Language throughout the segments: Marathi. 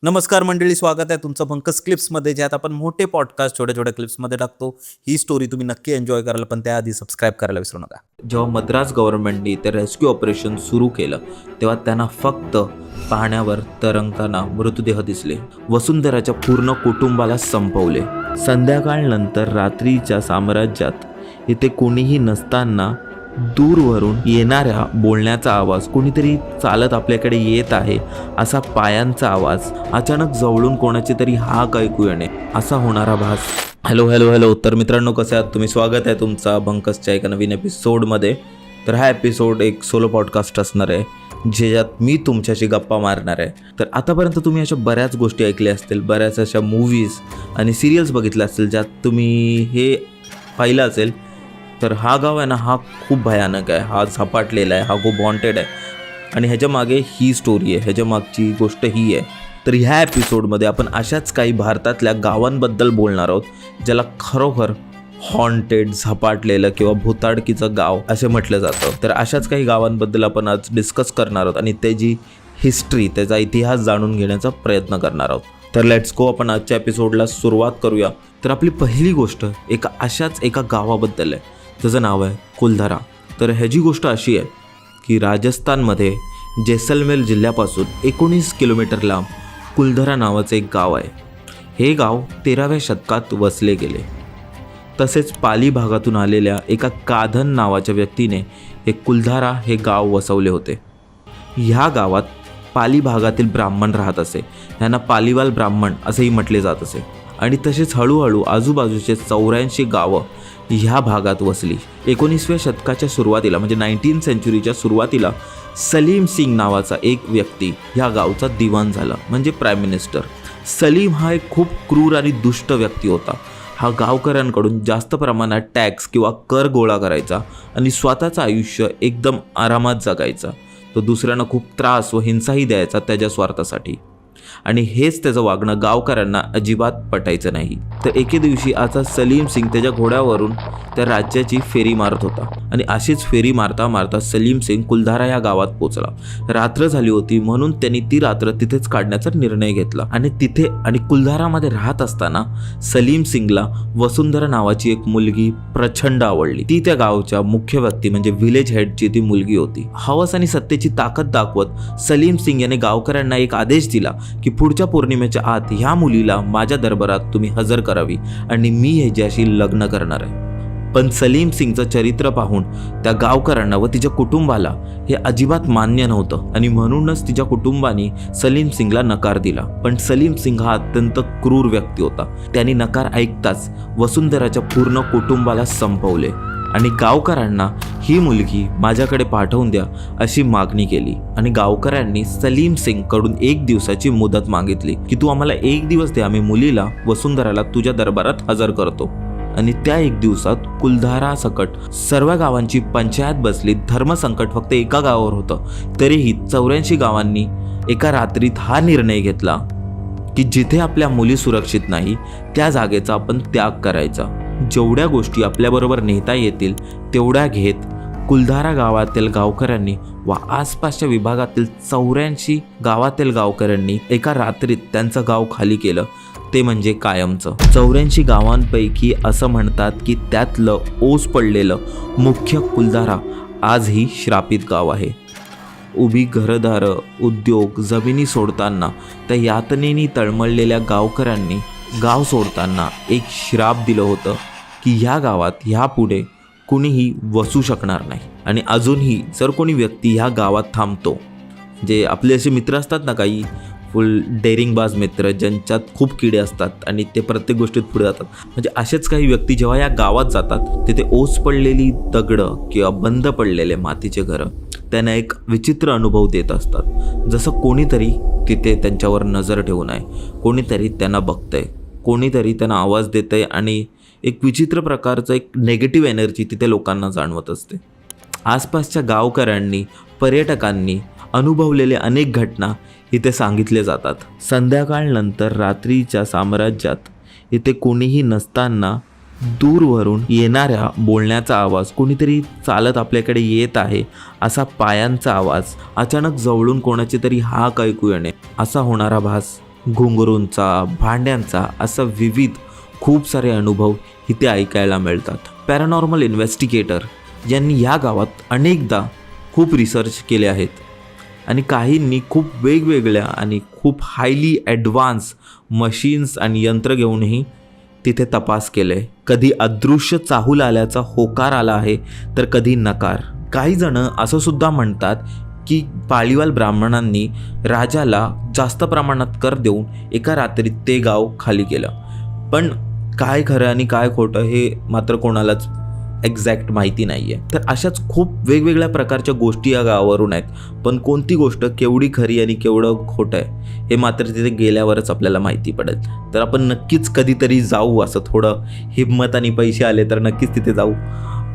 नमस्कार मंडळी, स्वागत आहे तुमचं पंकज क्लिप्समध्ये, ज्यात आपण मोठे पॉडकास्ट छोट्या छोट्या क्लिप्समध्ये टाकतो. ही स्टोरी तुम्ही नक्की एन्जॉय कराल, पण त्याआधी सबस्क्राईब करायला विसरू नका. जेव्हा मद्रास गव्हर्नमेंटनी ते रेस्क्यू ऑपरेशन सुरू केलं तेव्हा त्यांना फक्त पाण्यावर तरंगताना मृतदेह दिसले. वसुंधराच्या पूर्ण कुटुंबाला संपवले. संध्याकाळनंतर रात्रीच्या साम्राज्यात इथे कोणीही नसताना दूरवरून येणाऱ्या बोलण्याचा आवाज, कोणीतरी चालत आपल्याकडे येत आहे असा पायांचा आवाज, अचानक जवळून कोणाची तरी हाक ऐकू येणे, असा होणारा भास. Hello hello hello. तर मित्रांनो, कसे आहात तुम्ही? स्वागत आहे तुमचा बंकसच्या एका नवीन एपिसोडमध्ये. तर हा एपिसोड एक सोलो पॉडकास्ट असणार आहे, ज्याच्यात मी तुमच्याशी गप्पा मारणार आहे. तर आतापर्यंत तुम्ही अशा बऱ्याच गोष्टी ऐकल्या असतील, बऱ्याच अशा मूवीज आणि सिरियल्स बघितल्या असतील ज्यात तुम्ही हे पाहिलं असेल. तर हा गाव आहे ना, हा खूप भयानक आहे, हा झपाटलेला आहे, हा खूप वॉन्टेड आहे आणि ह्याच्या मागे ही स्टोरी आहे, ह्याच्या मागची गोष्ट ही आहे. तर ह्या एपिसोडमध्ये आपण अशाच काही भारतातल्या गावांबद्दल बोलणार आहोत, ज्याला खरोखर हॉन्टेड, झपाटलेलं किंवा भुताडकीचं गाव असे म्हटलं जातं. तर अशाच काही गावांबद्दल आपण आज डिस्कस करणार आहोत आणि त्याची हिस्ट्री, त्याचा इतिहास जाणून घेण्याचा प्रयत्न करणार आहोत. तर लेट्स गो, आपण आजच्या एपिसोडला सुरुवात करूया. तर आपली पहिली गोष्ट अशाच एका गावाबद्दल आहे, त्याचं नाव आहे कुलधारा. तर ह्याची गोष्ट अशी आहे की राजस्थानमध्ये जैसलमेर जिल्ह्यापासून 19 किलोमीटर लांब कुलधारा नावाचं एक गाव आहे. हे गाव 13व्या शतकात वसले गेले. तसेच पाली भागातून आलेल्या एका काधन नावाच्या व्यक्तीने हे कुलधारा हे गाव वसवले होते. ह्या गावात पाली भागातील ब्राह्मण राहत असे, यांना पालीवाल ब्राह्मण असेही म्हटले जात असे. आणि तसेच हळूहळू आजूबाजूचे 84 गावं ह्या भागात वसली. 19व्या शतकाच्या सुरुवातीला, म्हणजे 19th सेंचुरीच्या सुरुवातीला, सलीम सिंग नावाचा एक व्यक्ती ह्या गावचा दिवाण झाला, म्हणजे प्राईम मिनिस्टर. सलीम हा एक खूप क्रूर आणि दुष्ट व्यक्ती होता. हा गावकऱ्यांकडून जास्त प्रमाणात टॅक्स किंवा कर गोळा करायचा आणि स्वतःचं आयुष्य एकदम आरामात जगायचा. तो दुसऱ्यांना खूप त्रास व हिंसाही द्यायचा त्याच्या स्वार्थासाठी, आणि हेच त्याचं वागणं गावकऱ्यांना अजिबात पटायचं नाही. तर एके दिवशी आता सलीम सिंग त्याच्या घोड्यावरून त्या राज्याची फेरी मारत होता आणि अशीच फेरी मारता मारता सलीम सिंग कुलधारा या गावात पोचला. रात्र झाली होती, म्हणून त्यांनी ती रात्र तिथेच काढण्याचा निर्णय घेतला. आणि कुलधारामध्ये राहत असताना सलीम सिंगला वसुंधरा नावाची एक मुलगी प्रचंड आवडली. ती त्या गावच्या मुख्य व्यक्ती म्हणजे व्हिलेज हेडची ती मुलगी होती. हवस आणि सत्तेची ताकद दाखवत सलीम सिंग याने गावकऱ्यांना एक आदेश दिला की पुढच्या पौर्णिमेच्या आत ह्या मुलीला माझ्या दरबारात तुम्ही हजर करावी आणि मी ह्याच्याशी लग्न करणार आहे. पण सलीम सिंगचं चरित्र पाहून त्या गावकऱ्यांना व तिच्या कुटुंबाला हे अजिबात मान्य नव्हतं आणि म्हणूनच तिच्या कुटुंबाने सलीम सिंगला नकार दिला. पण सलीम सिंग हा अत्यंत क्रूर व्यक्ती होता. त्यांनी नकार ऐकताच वसुंधराच्या पूर्ण कुटुंबाला संपवले आणि गावकऱ्यांना ही मुलगी माझ्याकडे पाठवून द्या अशी मागणी केली. आणि गावकऱ्यांनी सलीम सिंग कडून 1 दिवसाची मुदत मागितली की तू आम्हाला 1 दिवस दे, आम्ही मुलीला वसुंधराला तुझ्या दरबारात हजर करतो. आणि त्या 1 दिवसात कुलधारा सकट सर्व गावांची पंचायत बसली. धर्मसंकट फक्त एका गावावर होतं, तरीही 84 गावांनी एका रात्रीत हा निर्णय घेतला की जिथे आपल्या मुली सुरक्षित नाही त्या जागेचा आपण त्याग करायचा. जेवढ्या गोष्टी आपल्याबरोबर नेता येतील तेवढ्या घेत कुलधारा गावातील गावकऱ्यांनी व आसपासच्या विभागातील 84 गावातील गावकऱ्यांनी एका रात्रीत त्यांचं गाव खाली केलं, ते म्हणजे कायमचं. 84 गावांपैकी असं म्हणतात की त्यातलं ओस पडलेलं मुख्य कुलधारा आजही श्रापित गाव आहे. उभी घरदारं, उद्योग, जमिनी सोडताना त्या यातनेनी तळमळलेल्या गावकऱ्यांनी गाव सोडताना एक श्राप दिलं होतं की ह्या गावात ह्यापुढे कुणीही वसू शकणार नाही. आणि अजूनही जर कोणी व्यक्ती ह्या गावात थांबतो, जे आपले असे मित्र असतात ना, काही फुल डेअरिंगबाज मित्र ज्यांच्यात खूप किडे असतात आणि ते प्रत्येक गोष्टीत पुढे जातात, म्हणजे असेच काही व्यक्ती जेव्हा या गावात जातात तिथे ओस पडलेली दगडं किंवा बंद पडलेले मातीचे घरं त्यांना एक विचित्र अनुभव देत असतात. जसं कोणीतरी तिथे त्यांच्यावर नजर ठेवून आहे, कोणीतरी त्यांना बघतंय, कोणीतरी त्यांना आवाज देतंय आणि एक विचित्र प्रकारचं एक नेगेटिव्ह एनर्जी तिथे लोकांना जाणवत असते. आसपासच्या गावकऱ्यांनी, पर्यटकांनी अनुभवलेले अनेक घटना इथे सांगितले जातात. संध्याकाळनंतर रात्रीच्या साम्राज्यात इथे कोणीही नसताना दूरवरून येणाऱ्या बोलण्याचा आवाज, कोणीतरी चालत आपल्याकडे येत आहे असा पायांचा आवाज, अचानक जवळून कोणाची तरी हाक ऐकू येणे, असा होणारा भास घुंगरूंचा, भांड्यांचा असा विविध खूप सारे अनुभव इथे ऐकायला मिळतात. पॅरानॉर्मल इन्व्हेस्टिगेटर यांनी या गावात अनेकदा खूप रिसर्च केले आहेत आणि काहींनी खूप वेगवेगळ्या आणि खूप हायली ॲडव्हान्स मशीन्स आणि यंत्र घेऊनही तिथे तपास केले. कधी अदृश्य चाहूल आल्याचा होकार आला आहे तर कधी नकार. काही जण असं सुद्धा म्हणतात की पाळीवाल ब्राह्मणांनी राजाला जास्त प्रमाणात कर देऊन एका रात्रीत ते गाव खाली केलं. पण काय खरं आणि काय खोटं हे मात्र कोणालाच एक्झॅक्ट माहिती नाही आहे. तर अशाच खूप वेगवेगळ्या प्रकारच्या गोष्टी या गावावरून आहेत. पण कोणती गोष्ट केवढी खरी आणि केवढं खोटं आहे हे मात्र तिथे गेल्यावरच आपल्याला माहिती पडेल. तर आपण नक्कीच कधीतरी जाऊ, असं थोडं हिंमत आणि पैसे आले तर नक्कीच तिथे जाऊ.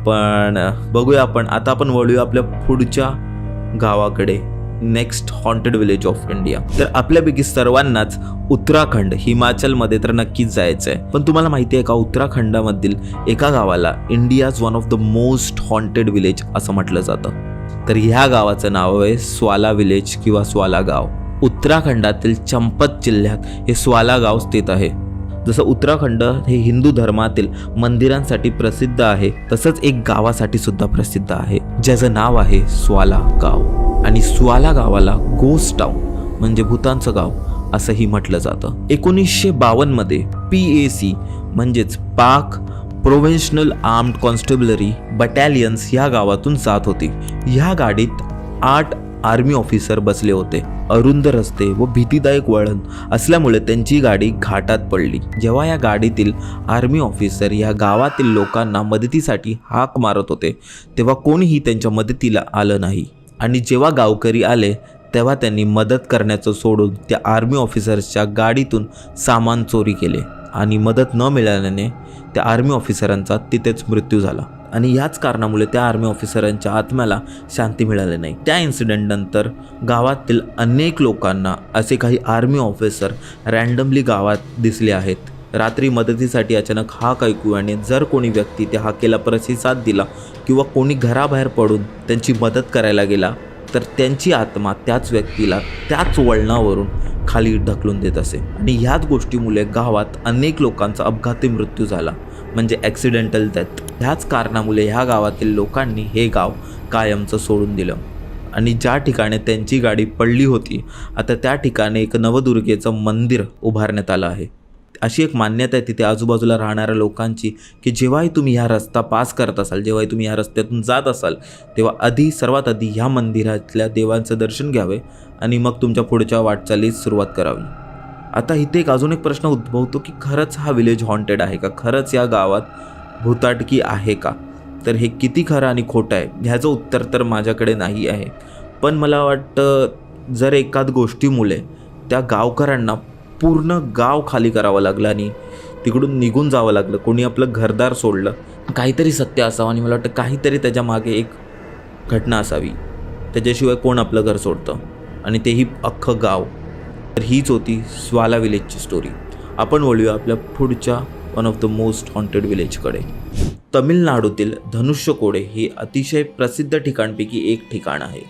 पण बघूया आता आपण वळूया आपल्या पुढच्या गावाकडे, next haunted village of India. तर आपल्यापैकी सर्वांनाच उत्तराखंड, हिमाचलमध्ये तर नक्कीच जायचं आहे. पण तुम्हाला माहिती आहे का, उत्तराखंडामधील एका गावाला India's one of the most haunted village असं म्हटलं जातं. तर ह्या गावाचं नाव आहे स्वाला विलेज किंवा स्वाला गाव. उत्तराखंडातील चंपत जिल्ह्यात हे स्वाला गाव स्थित आहे. जसं उत्तराखंड हे हिंदू धर्मातील मंदिरांसाठी प्रसिद्ध आहे, तसंच एक गावासाठी सुद्धा प्रसिद्ध आहे, ज्याचं नाव आहे स्वाला गाव. आणि स्वाला गावाला गोस्ट टाउन म्हणजे भूतांचं गाव असंही म्हटलं जातं. 1952 मध्ये PAC म्हणजेच पाक प्रोव्हेन्शनल आर्म्ड कॉन्स्टेबलरी बटालियन्स ह्या गावातून जात होती. ह्या गाडीत 8 आर्मी ऑफिसर बसले होते. अरुंद रस्ते व भीतीदायक वळण असल्यामुळे त्यांची गाडी घाटात पडली. जेव्हा या गाडीतील आर्मी ऑफिसर या गावातील लोकांना मदतीसाठी हाक मारत होते तेव्हा कोणीही त्यांच्या मदतीला आलं नाही. आणि जेव्हा गावकरी आले तेव्हा त्यांनी मदत करण्याचं सोडून त्या आर्मी ऑफिसर्सच्या गाडीतून सामान चोरी केले आणि मदत न मिळाल्याने त्या आर्मी ऑफिसरांचा तिथेच मृत्यू झाला. आणि याच कारणामुळे त्या आर्मी ऑफिसरांच्या आत्म्याला शांती मिळाली नाही. त्या इन्सिडेंटनंतर गावातील अनेक लोकांना असे काही आर्मी ऑफिसर रँडमली गावात दिसले आहेत. रात्री मदतीसाठी अचानक हाक ऐकू आणि जर कोणी व्यक्ती त्या हाकेला प्रतिसाद दिला किंवा कोणी घराबाहेर पडून त्यांची मदत करायला गेला तर त्यांची आत्मा त्याच व्यक्तीला त्याच वळणावरून खाली ढकलून देत असे. आणि ह्याच गोष्टीमुळे गावात अनेक लोकांचा अपघाती मृत्यू झाला, म्हणजे ॲक्सिडेंटल डेथ. ह्याच कारणामुळे ह्या गावातील लोकांनी हे गाव कायमचं सोडून दिलं आणि ज्या ठिकाणी त्यांची गाडी पडली होती आता त्या ठिकाणी एक नवदुर्गेचं मंदिर उभारण्यात आलं आहे. अशी एक मान्यता आहे तिथे आजूबाजूला राहणाऱ्या लोकांची की जेव्हाही तुम्ही ह्या रस्ता पास करत असाल, जेव्हाही तुम्ही ह्या रस्त्यातून जात असाल तेव्हा सर्वात आधी ह्या मंदिरातल्या देवांचं दर्शन घ्यावे आणि मग तुमच्या पुढच्या वाटचालीस सुरुवात करावी. आता इथे अजून एक प्रश्न उद्भवतो की खरंच हा विलेज हॉन्टेड आहे का? खरंच या गावात भूताटकी आहे का? तर हे किती खरं आणि खोटं आहे ह्याचं उत्तर तर माझ्याकडे नाही आहे. पण मला वाटतं जर एखाद गोष्टीमुळे त्या गावकऱ्यांना पूर्ण गाव खाली करावं लागलं आणि तिकडून निघून जावं लागलं, कोणी आपलं घरदार सोडलं, काहीतरी सत्य असावं. आणि मला वाटतं काहीतरी त्याच्यामागे एक घटना असावी, त्याच्याशिवाय कोण आपलं घर सोडतं आणि तेही अख्खं गाव. तर हीच होती स्वाला विलेजची स्टोरी. आपण वळूया आपल्या पुढच्या one of the most haunted विलेजकडे. तमिळनाडूतील धनुष्यकोडे हे अतिशय प्रसिद्ध ठिकाणपैकी एक ठिकाण आहे.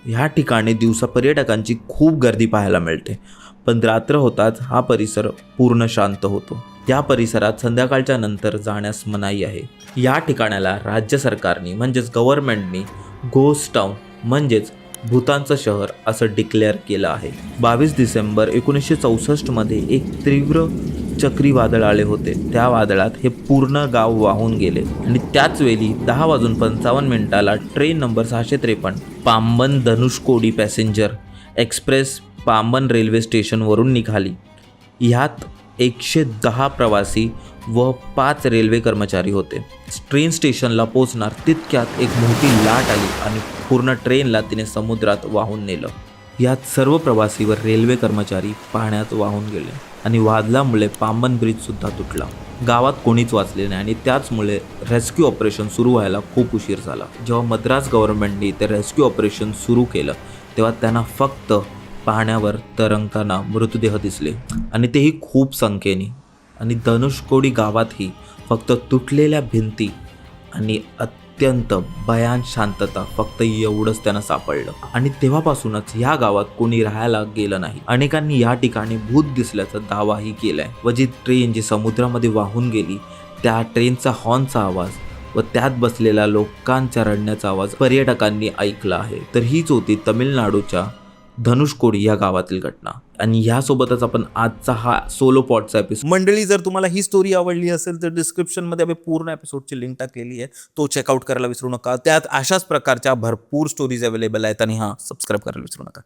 ह्या ठिकाणी दिवसा पर्यटकांची खूप गर्दी पाहायला मिळते, पण रात्र होताच हा परिसर पूर्ण शांत होतो. या परिसरात संध्याकाळच्या नंतर जाण्यास मनाई आहे. या ठिकाणाला राज्य सरकारने म्हणजेच गव्हर्नमेंटने घोस्ट टाउन म्हणजेच भूतांचं शहर असं डिक्लेअर केलं आहे. 22 डिसेंबर 1964 मध्ये एक तीव्र चक्रीवादळ आले होते. त्या वादळात हे पूर्ण गाव वाहून गेले आणि त्याच वेळी 10:55 train number 653 Pamban Dhanushkodi passenger express Pamban railway स्टेशनवरून निघाली. ह्यात 110 प्रवासी व 5 रेल्वे कर्मचारी होते. ट्रेन स्टेशनला पोहोचणार तितक्यात एक मोठी लाट आली आणि पूर्ण ट्रेनला तिने समुद्रात वाहून नेलं. यात सर्व प्रवासी व रेल्वे कर्मचारी पाण्यात वाहून गेले आणि वादळामुळे पांबन ब्रिजसुद्धा तुटला. गावात कोणीच वाचले नाही आणि त्याचमुळे रेस्क्यू ऑपरेशन सुरू व्हायला खूप उशीर झाला. जेव्हा मद्रास गव्हर्नमेंटने ते रेस्क्यू ऑपरेशन सुरू केलं तेव्हा त्यांना फक्त पाण्यावर तरंगताना मृतदेह दिसले आणि तेही खूप संख्येने. आणि धनुषकोडी गावातही फक्त तुटलेल्या भिंती आणि अत्यंत भयान शांतता, फक्त एवढंच त्यांना सापडलं. आणि तेव्हापासूनच ह्या गावात कोणी राहायला गेलं नाही. अनेकांनी या ठिकाणी भूत दिसल्याचा दावाही केलाय व जी ट्रेन जी समुद्रामध्ये वाहून गेली त्या ट्रेनचा हॉर्नचा आवाज व त्यात बसलेल्या लोकांच्या रडण्याचा आवाज पर्यटकांनी ऐकला आहे. तर हीच होती तमिळनाडूच्या धनुषकोडी या गावातील घटना. आणि ह्यासोबतच आपण आजचा हा सोलो पॉडचा एपिसोड. मंडळी, जर तुम्हाला ही स्टोरी आवडली असेल तर डिस्क्रिप्शनमध्ये आपण पूर्ण एपिसोडची लिंक टाकलेली आहे, तो चेकआउट करायला विसरू नका. त्यात अशाच प्रकारच्या भरपूर स्टोरीज अवेलेबल आहेत आणि सबस्क्राईब करायला विसरू नका.